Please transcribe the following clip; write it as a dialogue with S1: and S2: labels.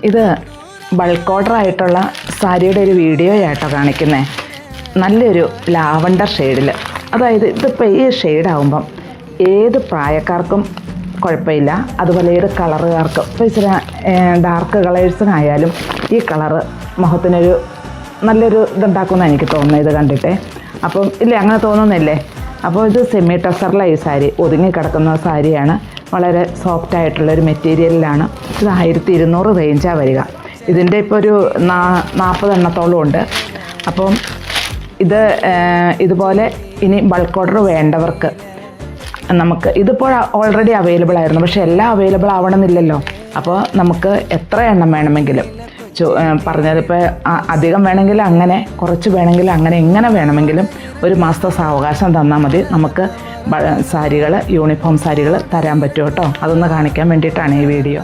S1: ഇത് bulk order ആയിട്ടുള്ള സാരിയുടെ ഒരു വീഡിയോ ആയിട്ടോ കാണിക്കുന്നത്. നല്ലൊരു ലാവണ്ടർ ഷെയ്ഡിൽ, അതായത് ഇതിപ്പോൾ ഈ ഷെയ്ഡാകുമ്പം ഏത് പ്രായക്കാർക്കും കുഴപ്പമില്ല, അതുപോലെ ഏത് കളറുകാർക്കും. ഇപ്പോൾ ഇച്ചിരി ഡാർക്ക് കളേഴ്സിനായാലും ഈ കളറ് മുഖത്തിനൊരു നല്ലൊരു ഇതുണ്ടാക്കുമെന്ന് എനിക്ക് തോന്നുന്നത് ഇത് കണ്ടിട്ട്. അപ്പം ഇല്ലേ, അങ്ങനെ തോന്നുന്നില്ലേ? അപ്പോൾ ഇത് സെമി ടസറിലാണ് ഈ സാരി, ഒതുങ്ങിക്കിടക്കുന്ന സാരിയാണ്. വളരെ സോഫ്റ്റ് ആയിട്ടുള്ളൊരു മെറ്റീരിയലിലാണ്. ഇത് 1200 റേഞ്ചാണ് വരിക. ഇതിൻ്റെ ഇപ്പോൾ ഒരു 40 എണ്ണത്തോളം ഉണ്ട്. അപ്പം ഇത് ഇതുപോലെ ഇനി ബൾക്ക് ഓർഡർ വേണ്ടവർക്ക് നമുക്ക് ഇതിപ്പോൾ ഓൾറെഡി അവൈലബിൾ ആയിരുന്നു, പക്ഷേ എല്ലാം അവൈലബിൾ ആവണമെന്നില്ലല്ലോ. അപ്പോൾ നമുക്ക് എത്ര എണ്ണം വേണമെങ്കിലും പറഞ്ഞതിപ്പോൾ അധികം വേണമെങ്കിൽ അങ്ങനെ, കുറച്ച് വേണമെങ്കിൽ അങ്ങനെ, എങ്ങനെ വേണമെങ്കിലും ഒരു മാസത്തെ സാവകാശം തന്നാൽ മതി. നമുക്ക് സാരികൾ, യൂണിഫോം സാരികൾ തരാൻ പറ്റും കേട്ടോ. അതൊന്ന് കാണിക്കാൻ വേണ്ടിയിട്ടാണ് ഈ വീഡിയോ.